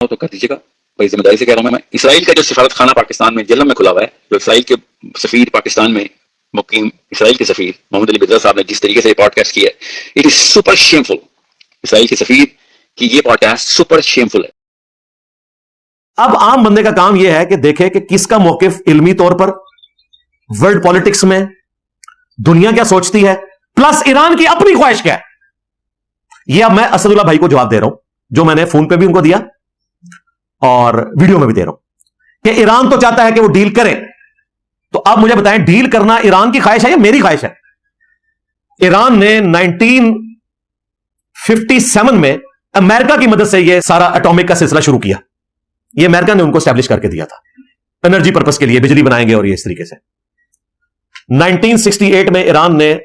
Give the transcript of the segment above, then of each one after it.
تو کر دیجیے گا بڑی ذمہ داری سے کہہ رہا ہوں میں اسرائیل کا جو سفارت خانہ پاکستان میں جلم میں کھلا ہوا ہے، جو اسرائیل کے سفیر پاکستان میں مقیم اسرائیل کے سفیر محمد علی بدر صاحب نے جس طریقے سے پوڈ کاسٹ کیا ہے، اٹ از سپر شیمفل. اسرائیل کے سفیر کی یہ پوڈ کاسٹ سپر شیمفل ہے. اب عام بندے کا کام یہ ہے کہ دیکھے کہ کس کا موقف علمی طور پر ورلڈ پالیٹکس میں دنیا کیا سوچتی ہے، پلس ایران کی اپنی خواہش کیا ہے. یہ اب میں اسد اللہ بھائی کو جواب دے رہا ہوں، جو میں نے فون پہ بھی ان کو دیا اور ویڈیو میں بھی دے رہا ہوں، کہ ایران تو چاہتا ہے کہ وہ ڈیل کرے. تو اب مجھے بتائیں، ڈیل کرنا ایران کی خواہش ہے یا میری خواہش ہے؟ ایران نے 1957 میں امریکہ کی مدد سے یہ سارا اٹامک کا سلسلہ شروع کیا. یہ امریکہ نے ان کو اسٹیبلش کر کے دیا تھا انرجی پرپس کے لیے، بجلی بنائیں گے اور یہ اس طریقے سے. 1968 میں ایران نے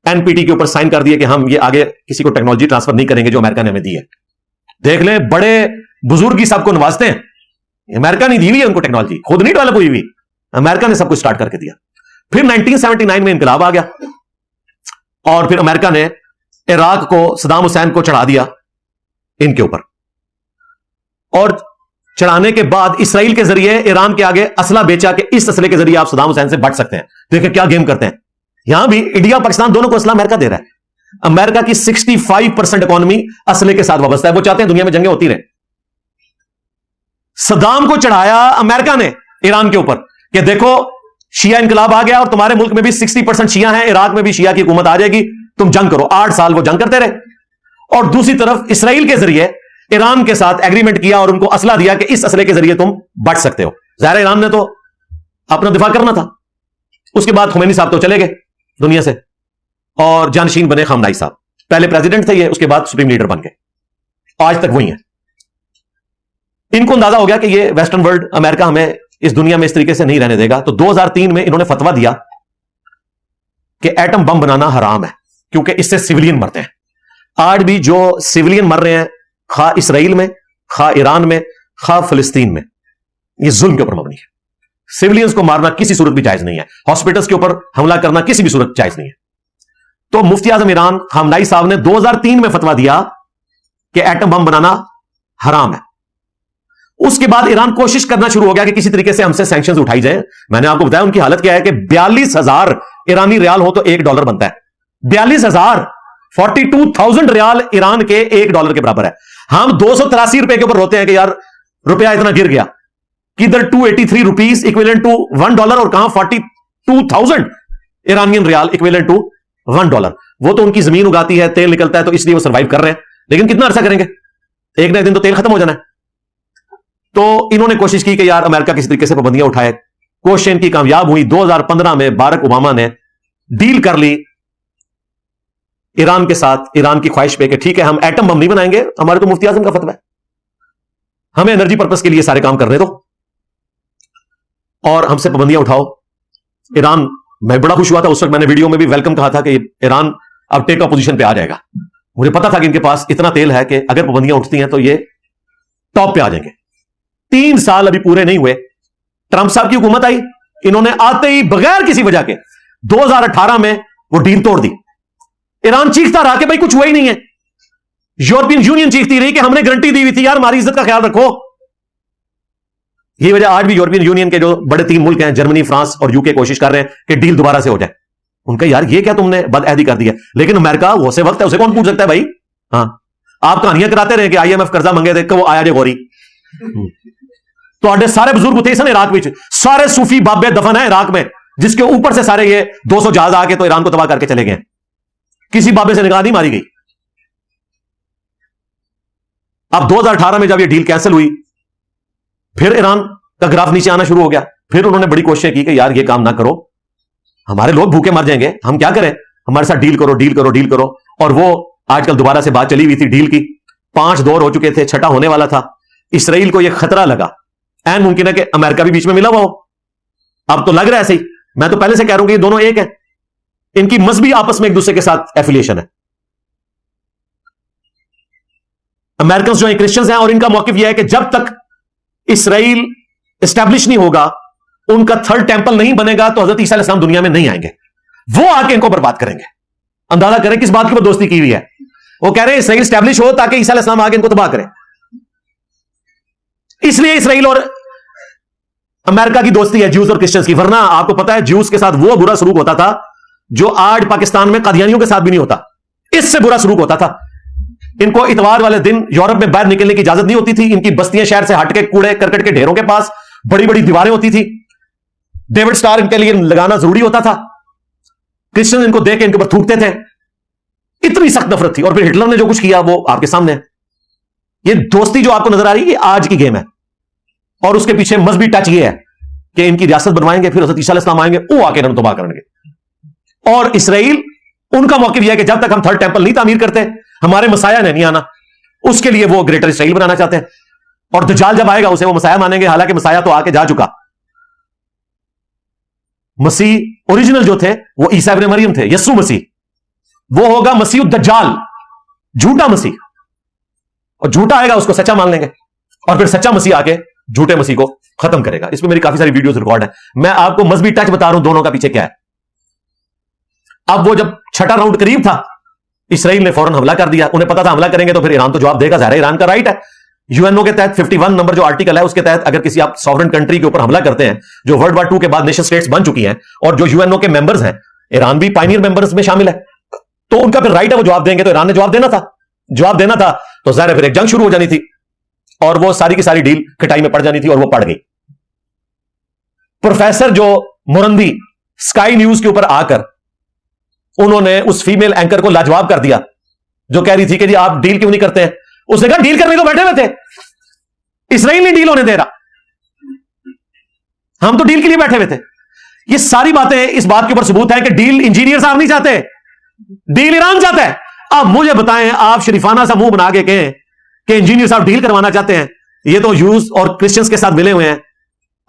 این پی ٹی کے اوپر سائن کر دیا کہ ہم یہ آگے کسی کو ٹیکنالوجی ٹرانسفر نہیں کریں گے جو امریکہ نے ہمیں دی ہے. دیکھ لیں، بڑے بزرگ سب کو نوازتے ہیں. امریکہ نہیں دی ہوئی ہے ان کو ٹیکنالوجی، خود نہیں ڈیولپ ہوئی ہوئی، امریکہ نے سب کچھ سٹارٹ کر کے دیا. پھر 1979 میں انقلاب آ گیا اور پھر امریکہ نے عراق کو صدام حسین کو چڑھا دیا ان کے اوپر، اور چڑھانے کے بعد اسرائیل کے ذریعے ایران کے آگے اسلحہ بیچا کہ اس اسلحے کے ذریعے آپ صدام حسین سے بچ سکتے ہیں. دیکھیں کیا گیم کرتے ہیں. یہاں بھی انڈیا پاکستان دونوں کو اسلحہ امریکہ دے رہا ہے. امریکہ کی 65% اکانومی اسلحے کے ساتھ وابستہ ہے. وہ چاہتے ہیں دنیا میں جنگیں ہوتی رہیں. صدام کو چڑھایا امریکہ نے ایران کے اوپر کہ دیکھو شیعہ انقلاب آ گیا اور تمہارے ملک میں بھی 60% شیعہ ہیں، عراق میں بھی شیعہ کی حکومت آ جائے گی، تم جنگ کرو. 8 سال وہ جنگ کرتے رہے. اور دوسری طرف اسرائیل کے ذریعے ایران کے ساتھ ایگریمنٹ کیا اور ان کو اسلحہ دیا کہ اس اسلحے کے ذریعے تم بچ سکتے ہو. ظاہر ایران نے تو اپنا دفاع کرنا تھا. اس کے بعد خمینی صاحب تو چلے گئے دنیا سے اور جانشین بنے خامنائی صاحب. پہلے پریزیڈنٹ تھے یہ، اس کے بعد سپریم لیڈر بن گئے، آج تک وہی ہیں. ان کو اندازہ ہو گیا کہ یہ ویسٹرن ورلڈ، امریکہ ہمیں اس دنیا میں اس طریقے سے نہیں رہنے دے گا. تو 2003 میں انہوں نے فتویٰ دیا کہ ایٹم بم بنانا حرام ہے کیونکہ اس سے سویلین مرتے ہیں. آج بھی جو سویلین مر رہے ہیں، خواہ اسرائیل میں، خواہ ایران میں، خواہ فلسطین میں، یہ ظلم کے اوپر مبنی ہے. سویلینز کو مارنا کسی صورت بھی جائز نہیں ہے. ہاسپٹلز کے اوپر حملہ کرنا کسی بھی صورت جائز نہیں ہے. تو مفتی اعظم ایران خامنائی صاحب نے 2003 میں فتویٰ دیا کہ ایٹم بم بنانا حرام ہے. اس کے بعد ایران کوشش کرنا شروع ہو گیا کہ کسی طریقے سے ہم سے سینکشنز اٹھائی جائیں. میں نے آپ کو بتایا ان کی حالت کیا ہے کہ 42,000 ایرانی ریال ہو تو $1 بنتا ہے. 42,000، 42,000 ریال ایران کے $1 کے برابر ہے. ہم 283 روپے کے اوپر روتے ہیں کہ یار روپیہ اتنا گر گیا. کدھر 283 روپیز اکویلنٹ ٹو $1 اور کہاں 42,000 ایرانین ریال اکویلنٹ ٹو $1. وہ تو ان کی زمین اگاتی ہے، تیل نکلتا ہے، تو اس لیے وہ سروائیو کر رہے ہیں. لیکن کتنا عرصہ کریں گے؟ ایک نہ ایک دن تو تیل ختم ہو جانا ہے. تو انہوں نے کوشش کی کہ یار امریکہ کسی طریقے سے پابندیاں اٹھائے. کوشش ان کی کامیاب ہوئی. 2015 میں باراک اوباما نے ڈیل کر لی ایران کے ساتھ، ایران کی خواہش پہ کہ ٹھیک ہے ہم ایٹم بم نہیں بنائیں گے، ہمارے تو مفتی اعظم کا فتویٰ ہے، ہمیں انرجی پرپس کے لیے سارے کام کرنے دو اور ہم سے پابندیاں اٹھاؤ. ایران، میں بڑا خوش ہوا تھا اس وقت، میں نے ویڈیو میں بھی ویلکم کہا تھا کہ ایران اب ٹیک اپ پوزیشن پہ آ جائے گا. مجھے پتا تھا کہ ان کے پاس اتنا تیل ہے کہ اگر پابندیاں اٹھتی ہیں تو یہ ٹاپ پہ آ جائیں گے. 3 سال ابھی پورے نہیں ہوئے، ٹرمپ صاحب کی حکومت آئی. انہوں نے آتے ہی بغیر کسی وجہ کے 2018 میں وہ ڈیل توڑ دی. ایران چیختا رہا کہ بھائی کچھ ہوا ہی نہیں ہے. یورپین یونین چیختی رہی کہ ہم نے گارنٹی دی ہوئی تھی، یار ہماری عزت کا خیال رکھو. یہ وجہ آج بھی یورپین یونین کے جو بڑے 3 ملک ہیں، جرمنی، فرانس اور UK، کوشش کر رہے ہیں کہ ڈیل دوبارہ سے ہو جائے. ان کا یار یہ کیا تم نے بدعہدی کر دی ہے. لیکن امریکہ وہ سے وقت ہے، اسے کون پوچھ سکتا ہے بھائی. ہاں، آپ کہانیاں کراتے رہے کہ IMF قرضہ منگے تھے کہ وہ آیا جے غوری. تو سارے بزرگ تھے سن عراق میں، سارے صوفی بابے دفن ہیں عراق میں، جس کے اوپر سے سارے یہ 200 جہاز آ کے تو ایران کو تباہ کر کے چلے گئے. کسی بابے سے نگاہ نہیں ماری گئی. اب 2018 میں جب یہ ڈیل کینسل ہوئی، پھر ایران کا گراف نیچے آنا شروع ہو گیا. پھر انہوں نے بڑی کوششیں کی کہ یار یہ کام نہ کرو، ہمارے لوگ بھوکے مر جائیں گے، ہم کیا کریں، ہمارے ساتھ ڈیل کرو ڈیل کرو ڈیل کرو. اور وہ آج کل دوبارہ سے بات چلی ہوئی تھی ڈیل کی. 5 دور ہو چکے تھے، 6واں ہونے والا تھا. اسرائیل کو یہ خطرہ لگا، این ممکن ہے کہ امریکہ بھی بیچ میں ملا ہوا ہو. اب تو لگ رہا ہے ایسے ہی. میں تو پہلے سے کہہ رہا ہوں کہ یہ دونوں ایک ہیں، ان کی مذہبی آپس میں ایک دوسرے کے ساتھ ایفیلیشن ہے. امریکنز جو ہیں کرسچنز ہیں، اور ان کا موقف یہ ہے کہ جب تک اسرائیل اسٹیبلش نہیں ہوگا، ان کا 3rd ٹیمپل نہیں بنے گا، تو حضرت عیسیٰ علیہ السلام دنیا میں نہیں آئیں گے. وہ آ کے ان کو برباد کریں گے. اندازہ کریں کس بات کی وہ دوستی کی ہوئی ہے. وہ کہہ رہے ہیں اسرائیل اسٹیبلش ہو تاکہ عیسیٰ علیہ السلام آ کے ان کو تباہ کریں. اس لیے اسرائیل اور امریکہ کی دوستی ہے جوز اور کرسچنز کی، ورنہ آپ کو پتا ہے جوز کے ساتھ وہ برا سلوک ہوتا تھا جو آج پاکستان میں قادیانیوں کے ساتھ بھی نہیں ہوتا، اس سے برا سلوک ہوتا تھا۔ ان کو اتوار والے دن یورپ میں باہر نکلنے کی اجازت نہیں ہوتی تھی، ان کی بستیاں شہر سے ہٹ کے کوڑے کرکٹ کے ڈھیروں کے پاس بڑی بڑی دیواریں ہوتی تھی، ڈیوڈ سٹار ان کے لیے لگانا ضروری ہوتا تھا، کرسچن ان کو دیکھ کے ان کے اوپر تھوکتے تھے، اتنی سخت نفرت تھی۔ اور پھر ہٹلر نے جو کچھ کیا وہ آپ کے سامنے ہے۔ یہ دوستی جو آپ کو نظر آ رہی ہے یہ آج کی گیم ہے، اور اس کے پیچھے مذہبی ٹچ یہ ہے کہ ان کی ریاست بنوائیں گے، پھر حضرت عیسیٰ علیہ السلام آئیں گے، وہ آ کے انہوں تباہ کریں گے۔ اور اسرائیل ان کا موقف یہ ہے کہ جب تک ہم تھرڈ ٹیمپل نہیں تعمیر کرتے ہمارے مسیح نے نہیں آنا، اس کے لیے وہ گریٹر اسرائیل بنانا چاہتے ہیں، اور دجال جب آئے گا اسے وہ مسیح مانیں گے، حالانکہ مسیح تو آ کے جا چکا۔ مسیح اوریجنل جو تھے وہ عیسیٰ ابن مریم تھے، یسوع مسیح، وہ ہوگا مسیح الدجال، جھوٹا مسیح، اور جھوٹا آئے گا اس کو سچا مان لیں گے، اور پھر سچا مسیح آ کے جھوٹے مسیح کو ختم کرے گا۔ اس میں میری کافی ساری ویڈیوز ریکارڈ ہیں، میں آپ کو مذہبی ٹچ بتا رہا ہوں دونوں کا پیچھے کیا ہے۔ اب وہ جب چھٹا راؤنڈ قریب تھا اسرائیل نے فوراً حملہ کر دیا، انہیں پتا تھا حملہ کریں گے تو پھر ایران تو جواب دے گا، ظاہر ہے ایران کا رائٹ ہے، یو این او کے تحت 51 نمبر جو آرٹیکل ہے اس کے تحت اگر کسی آپ سوورن کنٹری کے اوپر حملہ کرتے ہیں جو ورلڈ وار 2 کے بعد نیشن سٹیٹس بن چکی ہیں اور جو یو این او کے ممبرز ہیں، ایران بھی پائنیئر ممبرز میں شامل ہے، تو ان کا پھر رائٹ ہے وہ جواب دیں گے، تو ایران نے جواب دینا تھا تو ظاہر ہے پھر ایک جنگ شروع ہو جانی تھی، اور وہ ساری کی ساری ڈیل کھٹائی میں پڑ جانی تھی، اور وہ پڑ گئی۔ پروفیسر جو مرندی سکائی نیوز کے اوپر آ کر انہوں نے اس فیمیل اینکر کو لاجواب کر دیا جو کہہ رہی تھی کہ جی آپ ڈیل کیوں نہیں کرتے ہیں، اس نے کہا ڈیل کرنے کو بیٹھے ہوئے تھے، اسرائیل نہیں ڈیل ہونے دے رہا، ہم تو ڈیل کے لیے بیٹھے ہوئے تھے۔ یہ ساری باتیں اس بات کے اوپر ثبوت ہے کہ ڈیل انجینئر صاحب نہیں چاہتے، ڈیل ایران چاہتا ہے۔ اب مجھے بتائیں، آپ شریفانہ سا منہ بنا کے کہیں کہ انجینئر صاحب ڈیل کروانا چاہتے ہیں، یہ تو یوز اور کرسچنز کے ساتھ ملے ہوئے ہیں،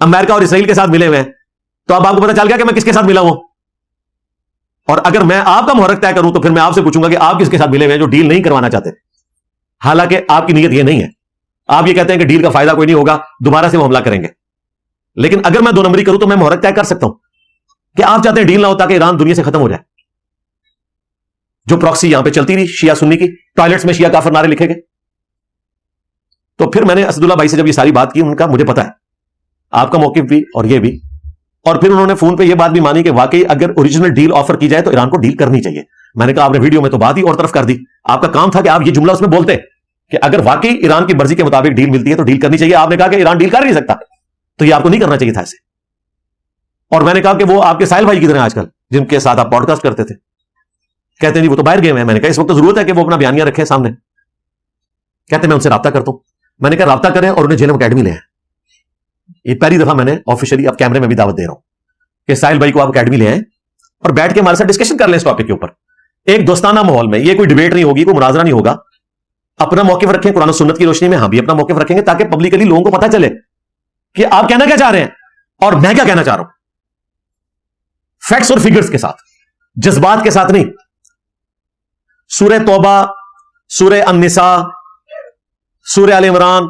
امریکہ اور اسرائیل کے ساتھ ملے ہوئے ہیں، تو اب آپ کو پتا چل گیا کہ میں کس کے ساتھ ملا ہوں۔ اور اگر میں آپ کا محرک طے کروں تو پھر میں آپ سے پوچھوں گا کہ آپ کس کے ساتھ ملے ہوئے ہیں جو ڈیل نہیں کروانا چاہتے، حالانکہ آپ کی نیت یہ نہیں ہے، آپ یہ کہتے ہیں کہ ڈیل کا فائدہ کوئی نہیں ہوگا، دوبارہ سے وہ حملہ کریں گے۔ لیکن اگر میں 2 نمبری کروں تو میں محرک طے کر سکتا ہوں کہ آپ چاہتے ہیں ڈیل نہ ہو تاکہ ایران دنیا سے ختم ہو جائے، جو پراکسی یہاں پہ چلتی رہی شیعہ سنی کی، ٹوائلٹس میں شیعہ کافر نعرے لکھے گئے۔ تو پھر میں نے اسد اللہ بھائی سے جب یہ ساری بات کی، ان کا مجھے پتا ہے آپ کا موقف بھی اور یہ بھی، اور پھر انہوں نے فون پہ یہ بات بھی مانی کہ واقعی اگر اوریجنل ڈیل آفر کی جائے تو ایران کو ڈیل کرنی چاہیے۔ میں نے کہا آپ نے ویڈیو میں تو بات ہی اور طرف کر دی، آپ کا کام تھا کہ آپ یہ جملہ اس میں بولتے کہ اگر واقعی ایران کی مرضی کے مطابق ڈیل ملتی ہے تو ڈیل کرنی چاہیے۔ آپ نے کہا کہ ایران ڈیل کر نہیں سکتا، تو یہ آپ کو نہیں کرنا چاہیے تھا ایسے۔ اور میں نے کہا کہ وہ آپ کے ساحل بھائی کی طرح آج کل جن کے ساتھ آپ پوڈ کاسٹ کرتے تھے، کہتے ہیں جی وہ تو باہر گئے ہیں۔ میں نے کہا اس وقت ضرورت ہے کہ وہ اپنا بیانیہ رکھے سامنے، کہتے ہیں میں ان سے رابطہ کرتا ہوں۔ میں نے کہا رابطہ کریں اور انہیں جیلم اکیڈمی لے آئیں۔ یہ پہلی دفعہ میں نے آفیشلی اب کیمرے میں بھی دعوت دے رہا ہوں کہ ساحل بھائی کو آپ اکیڈمی لے آئیں اور بیٹھ کے ہمارے ساتھ ڈسکشن کر لیں اس ٹاپک کے اوپر، ایک دوستانہ ماحول میں۔ یہ کوئی ڈیبیٹ نہیں ہوگی، کوئی مناظرہ نہیں ہوگا، اپنا موقف رکھیں قرآن و سنت کی روشنی میں، ہم بھی اپنا موقف رکھیں گے تاکہ پبلکلی لوگوں کو پتہ چلے کہ آپ کہنا کیا چاہ رہے ہیں اور میں کیا کہنا چاہ رہا ہوں، فیکٹس اور فگرز کے ساتھ، جذبات کے ساتھ نہیں۔ سورہ توبہ، سورہ النساء، سورہ آل عمران،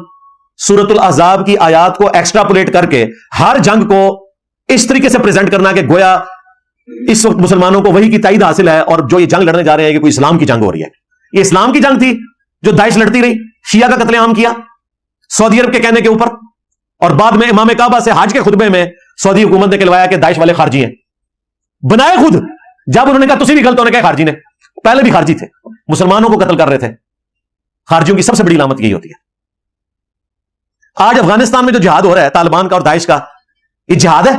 سورۃ الاحزاب کی آیات کو ایکسٹراپولیٹ کر کے ہر جنگ کو اس طریقے سے پریزنٹ کرنا کہ گویا اس وقت مسلمانوں کو وہی کی تائید حاصل ہے، اور جو یہ جنگ لڑنے جا رہے ہیں کہ کوئی اسلام کی جنگ ہو رہی ہے۔ یہ اسلام کی جنگ تھی جو داعش لڑتی رہی، شیعہ کا قتل عام کیا سعودی عرب کے کہنے کے اوپر، اور بعد میں امام کعبہ سے حج کے خطبے میں سعودی حکومت نے کہلوایا کہ داعش والے خارجی ہیں، بنائے خود۔ جب انہوں نے کہا تسی بھی غلط ہونے کہا خارجی نے، پہلے بھی خارجی تھے، مسلمانوں کو قتل کر رہے تھے۔ خارجیوں کی سب سے بڑی علامت یہی ہوتی ہے۔ آج افغانستان میں جو جہاد ہو رہا ہے طالبان کا اور داعش کا، یہ جہاد ہے،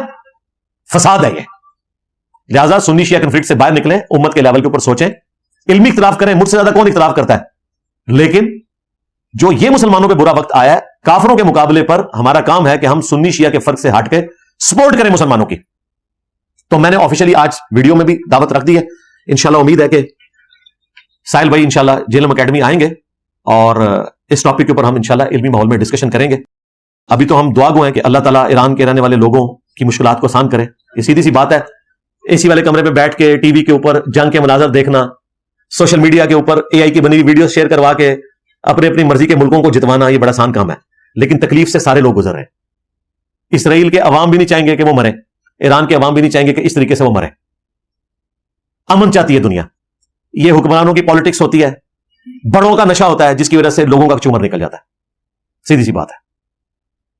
فساد ہے یہ۔ لہٰذا سنی شیعہ کنفلکٹ سے باہر نکلیں، امت کے لیول کے اوپر سوچیں، علمی اختلاف کریں، مجھ سے زیادہ کون اختلاف کرتا ہے، لیکن جو یہ مسلمانوں پہ برا وقت آیا ہے کافروں کے مقابلے پر، ہمارا کام ہے کہ ہم سنی شیعہ کے فرق سے ہٹ کے سپورٹ کریں مسلمانوں کی۔ تو میں نے آفیشلی آج ویڈیو میں بھی دعوت رکھ دی ہے، انشاءاللہ امید ہے کہ ساحل بھائی انشاءاللہ جیلم اکیڈمی آئیں گے اور اس ٹاپک کے اوپر ہم انشاءاللہ علمی ماحول میں ڈسکشن کریں گے۔ ابھی تو ہم دعا گو ہیں کہ اللہ تعالیٰ ایران کے رہنے والے لوگوں کی مشکلات کو آسان کرے۔ یہ سیدھی سی بات ہے، اے سی والے کمرے پہ بیٹھ کے ٹی وی کے اوپر جنگ کے مناظر دیکھنا، سوشل میڈیا کے اوپر اے آئی کی بنی ہوئی ویڈیوز شیئر کروا کے اپنی مرضی کے ملکوں کو جتوانا، یہ بڑا آسان کام ہے، لیکن تکلیف سے سارے لوگ گزر رہے ہیں۔ اسرائیل کے عوام بھی نہیں چاہیں گے کہ وہ مرے، ایران کے عوام بھی نہیں چاہیں گے کہ اس طریقے سے وہ مرے۔ امن چاہتی ہے دنیا، یہ حکمرانوں کی پالیٹکس ہوتی ہے، بڑوں کا نشہ ہوتا ہے جس کی وجہ سے لوگوں کا چومر نکل جاتا ہے، سیدھی سی بات ہے۔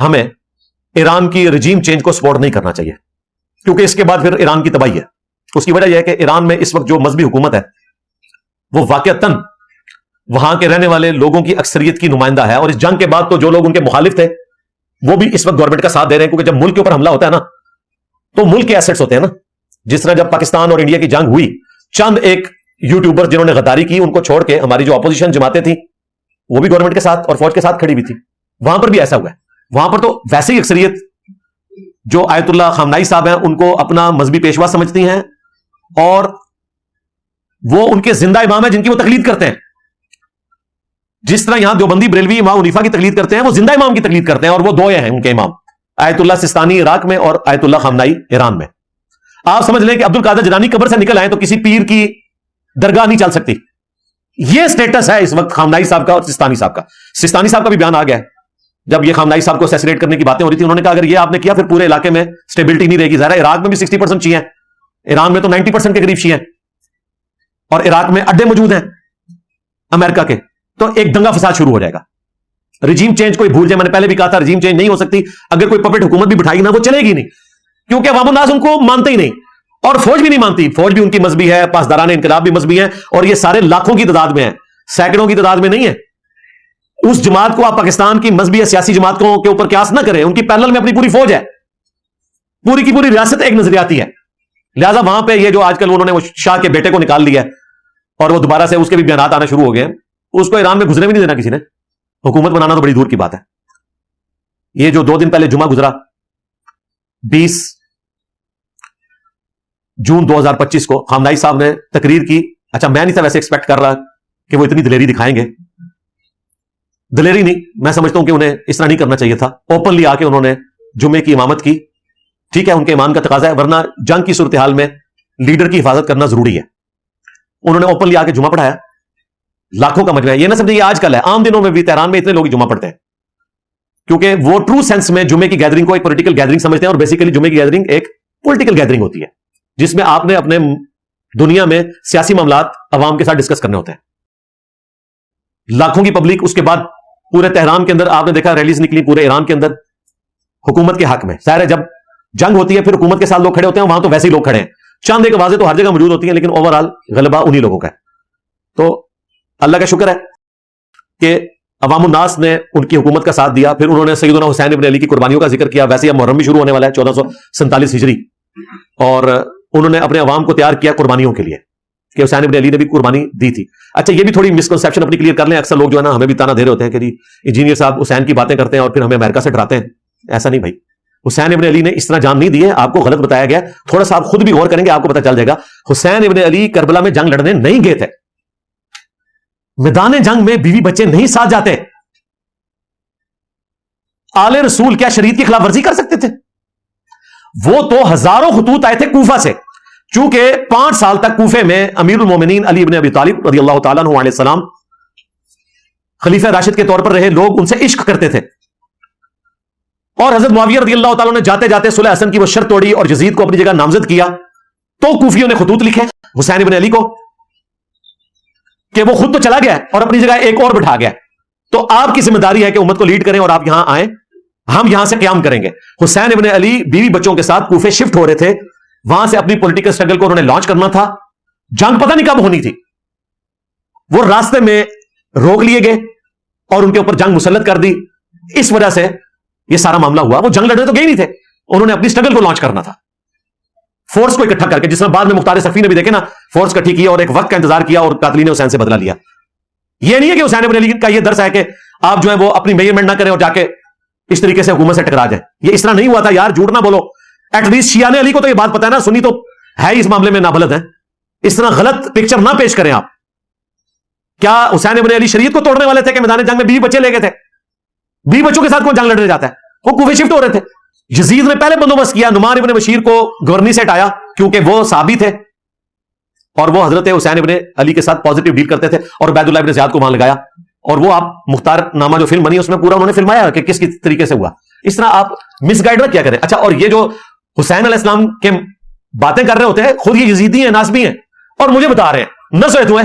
ہمیں ایران کی رجیم چینج کو سپورٹ نہیں کرنا چاہیے، کیونکہ اس کے بعد پھر ایران کی تباہی ہے۔ اس کی وجہ یہ ہے کہ ایران میں اس وقت جو مذہبی حکومت ہے وہ واقعتاً وہاں کے رہنے والے لوگوں کی اکثریت کی نمائندہ ہے، اور اس جنگ کے بعد تو جو لوگ ان کے مخالف تھے وہ بھی اس وقت گورنمنٹ کا ساتھ دے رہے ہیں، کیونکہ جب ملک کے اوپر حملہ ہوتا ہے نا تو ملک کے ایسٹس ہوتے ہیں نا۔ جس طرح جب پاکستان اور انڈیا کی جنگ ہوئی، چند ایک یوٹیوبر جنہوں نے غداری کی ان کو چھوڑ کے ہماری جو اپوزیشن جماعتیں تھیں وہ بھی گورنمنٹ کے ساتھ اور فوج کے ساتھ کھڑی ہوئی تھی۔ وہاں پر بھی ایسا ہوا ہے، وہاں پر تو ویسے ہی اکثریت جو آیت اللہ خامنائی صاحب ہیں ان کو اپنا مذہبی پیشوا سمجھتی ہیں، اور وہ ان کے زندہ امام ہیں جن کی وہ تقلید کرتے ہیں۔ جس طرح یہاں دیوبندی بریلوی امام حنیفہ کی تقلید کرتے ہیں، وہ زندہ امام کی تقلید کرتے ہیں، اور وہ دو ہیں ان کے امام، آیت اللہ سستانی عراق میں اور آیت اللہ خامنائی ایران میں۔ آپ سمجھ لیں کہ عبد القادر جیلانی قبر سے نکل آئے تو کسی پیر کی درگاہ نہیں چل سکتی۔ یہ سٹیٹس ہے اس وقت خامنائی صاحب کا اور سستانی صاحب کا۔ سستانی صاحب کا بھی بیان آ گیا ہے، جب یہ خامنائی صاحب کو اسیسینیٹ کرنے کی باتیں ہو رہی تھی، انہوں نے کہا اگر یہ آپ نے کیا پھر پورے علاقے میں سٹیبلٹی نہیں رہے گی۔ ظاہر ہے عراق میں بھی 60% شیعہ ہیں، ایران میں تو 90% کے قریب شیعہ ہیں، اور عراق میں اڈے موجود ہیں امریکہ کے، تو ایک دنگا فساد شروع ہو جائے گا۔ رجیم چینج کوئی بھول جائے، میں نے پہلے بھی کہا تھا رجیم چینج نہیں ہو سکتی، اگر کوئی پپٹ حکومت بھی بٹھائی نا وہ چلے گی نہیں، کیونکہ عوام الناس ان کو مانتے ہی نہیں، اور فوج بھی نہیں مانتی۔ فوج بھی ان کی مذہبی ہے، پاسداران انقلاب بھی مذہبی ہیں، اور یہ سارے لاکھوں کی تعداد میں ہیں، سینکڑوں کی تعداد میں نہیں ہے۔ اس جماعت کو آپ پاکستان کی مذہبی یا سیاسی جماعتوں کے اوپر قیاس نہ کریں، ان کی پیرلل میں اپنی پوری فوج ہے، پوری کی پوری ریاست ایک نظریاتی ہے۔ لہٰذا وہاں پہ یہ جو آج کل انہوں نے وہ شاہ کے بیٹے کو نکال لیا ہے اور وہ دوبارہ سے اس کے بھی بیانات آنا شروع ہو گئے ہیں، اس کو ایران میں گزرے بھی نہیں دینا کسی نے، حکومت بنانا تو بڑی دور کی بات ہے۔ یہ جو 2 دن پہلے جمعہ گزرا 20 جون 2025 کو خامنائی صاحب نے تقریر کی، اچھا میں نہیں تھا ویسے ایکسپیکٹ کر رہا کہ وہ اتنی دلیری دکھائیں گے، دلیری نہیں، میں سمجھتا ہوں کہ انہیں اس طرح نہیں کرنا چاہیے تھا۔ اوپنلی آ کے انہوں نے جمعے کی امامت کی، ٹھیک ہے ان کے ایمان کا تقاضا ہے، ورنہ جنگ کی صورتحال میں لیڈر کی حفاظت کرنا ضروری ہے۔ انہوں نے اوپنلی آ کے جمعہ پڑھایا، لاکھوں کا مجمع ہے، یہ نہ سمجھے یہ آج کل ہے، عام دنوں میں بھی تہران میں اتنے لوگ جمعہ پڑھتے ہیں، کیونکہ وہ ٹرو سینس میں جمعے کی گیدرنگ کو ایک پولیٹیکل گیدرنگ سمجھتے ہیں، اور بیسیکلی جمعے کی گیدرنگ ایک پولیٹیکل گیدرنگ ہوتی ہے جس میں آپ نے اپنے دنیا میں سیاسی معاملات عوام کے ساتھ ڈسکس کرنے ہوتے ہیں۔ لاکھوں کی پبلک، اس کے بعد پورے تہران کے اندر آپ نے دیکھا ریلیز نکلی پورے ایران کے اندر حکومت کے حق میں۔ ظاہر ہے جب جنگ ہوتی ہے پھر حکومت کے ساتھ لوگ کھڑے ہوتے ہیں، وہاں تو ویسے ہی لوگ کھڑے ہیں، چند ایک آوازیں تو ہر جگہ موجود ہوتی ہیں، لیکن اوور آل غلبہ انہی لوگوں کا ہے۔ تو اللہ کا شکر ہے کہ عوام الناس نے ان کی حکومت کا ساتھ دیا۔ پھر انہوں نے سیدنا حسین ابن علی کی قربانیوں کا ذکر کیا، ویسے اب محرم بھی شروع ہونے والا ہے 1447 ہجری، اور انہوں نے اپنے عوام کو تیار کیا قربانیوں کے لیے کہ حسین ابن علی نے بھی قربانی دی تھی۔ اچھا یہ بھی تھوڑی مسکنسیپشن اپنی کلیئر کر لیں، اکثر لوگ جو ہے نا ہمیں بھی تانا دے رہے ہوتے ہیں کہ جی انجینئر صاحب حسین کی باتیں کرتے ہیں اور پھر ہمیں امریکہ سے ڈراتے ہیں، ایسا نہیں بھائی، حسین ابن علی نے اس طرح جان نہیں دی ہے، آپ کو غلط بتایا گیا، تھوڑا سا آپ خود بھی غور کریں گے آپ کو پتہ چل جائے گا۔ حسین ابن علی کربلا میں جنگ لڑنے نہیں گئے تھے، میدان جنگ میں بیوی بچے نہیں ساتھ جاتے۔ آل رسول کیا شریعت کی خلاف ورزی کر سکتے تھے؟ وہ تو ہزاروں خطوط آئے تھے کوفہ سے، چونکہ 5 سال تک کوفے میں امیر المومنین علی ابن ابی طالب رضی اللہ تعالیٰ عنہ علیہ السلام خلیفہ راشد کے طور پر رہے، لوگ ان سے عشق کرتے تھے، اور حضرت معاویہ رضی اللہ تعالیٰ نے جاتے جاتے صلح حسن کی وہ شرط توڑی اور یزید کو اپنی جگہ نامزد کیا، تو کوفیوں نے خطوط لکھے حسین ابن علی کو کہ وہ خود تو چلا گیا اور اپنی جگہ ایک اور بٹھا گیا، تو آپ کی ذمہ داری ہے کہ امت کو لیڈ کریں اور آپ یہاں آئیں، ہم یہاں سے قیام کریں گے۔ حسین ابن علی بیوی بچوں کے ساتھ کوفے شفٹ ہو رہے تھے، وہاں سے اپنی پولیٹیکل سٹرگل کو انہوں نے لانچ کرنا تھا، جنگ پتہ نہیں کب ہونی تھی، وہ راستے میں روک لیے گئے اور ان کے اوپر جنگ مسلط کر دی، اس وجہ سے یہ سارا معاملہ ہوا۔ وہ جنگ لڑنے تو گئے نہیں تھے، انہوں نے اپنی سٹرگل کو لانچ کرنا تھا، فورس کو اکٹھا کر کے، جس طرح بعد میں مختار صفی نے بھی دیکھے نا فورس اکٹھی کیا اور ایک وقت کا انتظار کیا اور قاتلین حسین سے بدلہ لیا۔ یہ نہیں ہے کہ حسین ابن علی کا یہ درس ہے کہ آپ جو ہے وہ اپنی میجرمنٹ نہ کریں اور جا کے اس طریقے سے حکومت سے ٹکرا جائیں، یہ اس طرح نہیں ہوا تھا یار، جھوٹ نہ بولو۔ ایٹ لیسٹ شیعہ نے علی کو تو یہ بات پتا ہے نا، سنی تو ہے اس معاملے میں نابلد ہے، اس طرح غلط پکچر نہ پیش کریں آپ۔ کیا حسین ابن علی شریعت کو توڑنے والے تھے کہ میدان جنگ میں بیوی بچے لے گئے تھے؟ بیوی بچوں کے ساتھ کون جنگ لڑنے جاتا ہے؟ وہ کوفے شفٹ ہو رہے تھے، یزید نے پہلے بندوبست کیا، نعمان ابن بشیر کو گورنی سے ہٹایا کیونکہ وہ صحابی تھے اور وہ حضرت حسین ابن علی کے ساتھ پازیٹیو ڈیل کرتے تھے، اور عبید اللہ ابن زیاد کو وہاں لگایا، اور وہ آپ مختار نامہ جو فلم بنی اس میں پورا انہوں نے فلمایا کہ کس طریقے سے ہوا۔ اس طرح آپ مس گائیڈ نہ کیا کریں۔ اچھا، اور یہ جو حسین علیہ السلام کے باتیں کر رہے ہوتے ہیں، خود یہ یزیدی ہیں، ناسبی ہیں، اور مجھے بتا رہے ہیں نسوے تو ہے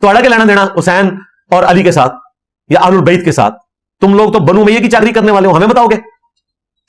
تو اڑا کے لینا دینا حسین اور علی کے ساتھ یا اہل البیت کے ساتھ؟ تم لوگ تو بنو امیہ کی چاکری کرنے والے ہو، ہمیں بتاؤ گے؟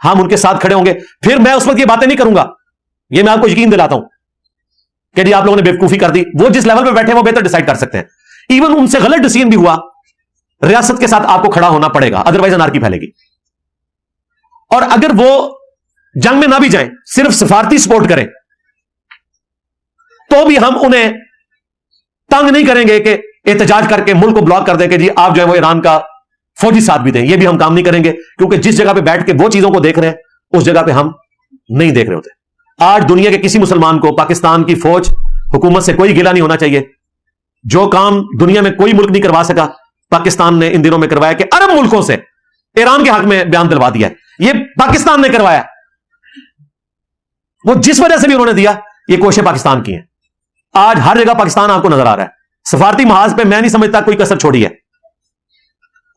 ہم ان کے ساتھ کھڑے ہوں گے. پھر میں اس وقت یہ باتیں نہیں کروں گا, یہ میں آپ کو یقین دلاتا ہوں کہ جی آپ لوگوں نے بیوقوفی کر دی. وہ جس لیول پہ بیٹھے وہ بہتر ڈیسائیڈ کر سکتے ہیں. ایون ان سے غلط ڈیسیژن بھی ہوا, ریاست کے ساتھ آپ کو کھڑا ہونا پڑے گا, ادروائز انارکی پھیلے گی. اور اگر وہ جنگ میں نہ بھی جائیں, صرف سفارتی سپورٹ کریں, تو بھی ہم انہیں تنگ نہیں کریں گے کہ احتجاج کر کے ملک کو بلاک کر دیں کہ جی آپ جو ہے وہ ایران کا فوجی ساتھ بھی دیں. یہ بھی ہم کام نہیں کریں گے, کیونکہ جس جگہ پہ بیٹھ کے وہ چیزوں کو دیکھ رہے ہیں اس جگہ پہ ہم نہیں دیکھ رہے ہوتے. آج دنیا کے کسی مسلمان کو پاکستان کی فوج حکومت سے کوئی گلہ نہیں ہونا چاہیے. جو کام دنیا میں کوئی ملک نہیں کروا سکا, پاکستان نے ان دنوں میں کروایا کہ عرب ملکوں سے ایران کے حق میں بیان دلوا دیا ہے. یہ پاکستان نے کروایا, وہ جس وجہ سے بھی انہوں نے دیا, یہ کوششیں پاکستان کی ہیں. آج ہر جگہ پاکستان آپ کو نظر آ رہا ہے. سفارتی محاذ پہ میں نہیں سمجھتا کوئی کسر چھوڑی ہے.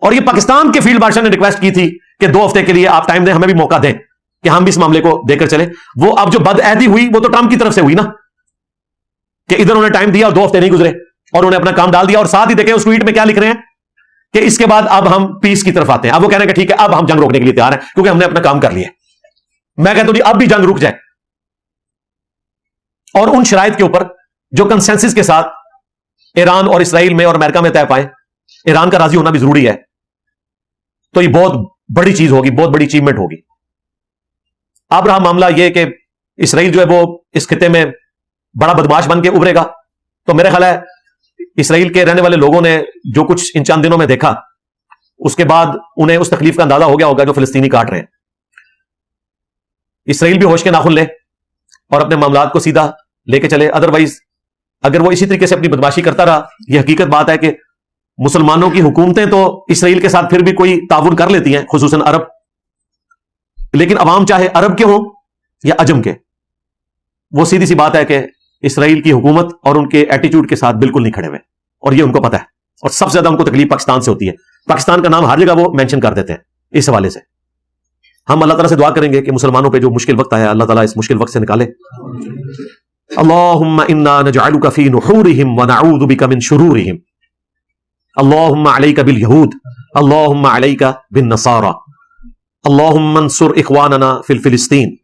اور یہ پاکستان کے فیلڈ مارشل نے ریکویسٹ کی تھی کہ 2 ہفتے کے لیے آپ ٹائم دیں, ہمیں بھی موقع دیں کہ ہم بھی اس معاملے کو دے کر چلیں. وہ اب جو بدعہدی ہوئی وہ تو ٹرمپ کی طرف سے ہوئی نا, کہ ادھر انہوں نے ٹائم دیا اور 2 ہفتے نہیں گزرے اور انہوں نے اپنا کام ڈال دیا. اور ساتھ ہی دیکھیں اس ٹویٹ میں کیا لکھ رہے ہیں کہ اس کے بعد اب ہم پیس کی طرف آتے ہیں. اب وہ کہہ رہے ہیں کہ ٹھیک ہے اب ہم جنگ روکنے کے لیے تیار ہیں کیونکہ ہم نے اپنا کام کر لیا. میں کہتا ہوں جی اب بھی جنگ رک جائے, اور ان شرائط کے اوپر جو کنسنسس کے ساتھ ایران اور اسرائیل میں اور امریکہ میں طے پائیں. ایران کا راضی ہونا بھی ضروری ہے, تو یہ بہت بڑی چیز ہوگی, بہت بڑی اچیومنٹ ہوگی. اب رہا معاملہ یہ کہ اسرائیل جو ہے وہ اس خطے میں بڑا بدماش بن کے ابھرے گا, تو میرا خیال ہے اسرائیل کے رہنے والے لوگوں نے جو کچھ ان چند دنوں میں دیکھا, اس کے بعد انہیں اس تکلیف کا اندازہ ہو گیا ہوگا جو فلسطینی کاٹ رہے ہیں. اسرائیل بھی ہوش کے ناخن لے اور اپنے معاملات کو سیدھا لے کے چلے. ادروائز اگر وہ اسی طریقے سے اپنی بدماشی کرتا رہا, یہ حقیقت بات ہے کہ مسلمانوں کی حکومتیں تو اسرائیل کے ساتھ پھر بھی کوئی تعاون کر لیتی ہیں, خصوصاً عرب, لیکن عوام چاہے عرب کے ہوں یا عجم کے, وہ سیدھی سی بات ہے کہ اسرائیل کی حکومت اور ان کے ایٹیٹیوڈ کے ساتھ بالکل نہیں کھڑے ہوئے, اور یہ ان کو پتہ ہے. اور سب سے زیادہ ان کو تکلیف پاکستان سے ہوتی ہے. پاکستان کا نام ہر جگہ وہ مینشن کر دیتے ہیں. اس حوالے سے ہم اللہ تعالیٰ سے دعا کریں گے کہ مسلمانوں پہ جو مشکل وقت آیا اللہ تعالیٰ اس مشکل وقت سے نکالے. اللہم انا نجعلک فی نحورہم ونعوذ بک من شرورہم. اللہم علیک بالیہود, اللہم علیک بالنصارى, اللہم انصر اخواننا فی فلسطین,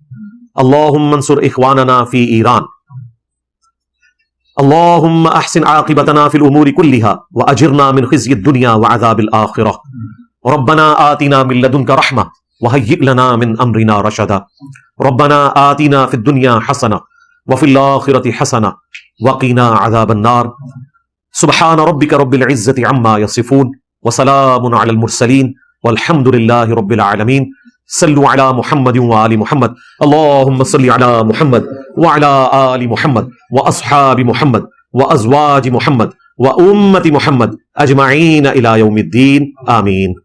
اللہم انصر اخواننا فی ایران, اللہم احسن عاقبتنا فی الامور كلها واجرنا من خزي الدنيا وعذاب الآخرة. ربنا آتنا من لدنك رحمة وهيئ لنا من امرنا رشدا. ربنا آتنا في الدنيا حسنة وفي الآخرة حسنة وقنا عذاب النار. سبحان ربك رب العزة عما يصفون وسلام على المرسلين والحمد لله رب العالمين. صلوا على محمد وآل محمد. اللهم صل على محمد وعلى آل محمد وأصحاب محمد وأزواج محمد وأمة محمد أجمعين إلى يوم الدين. آمين.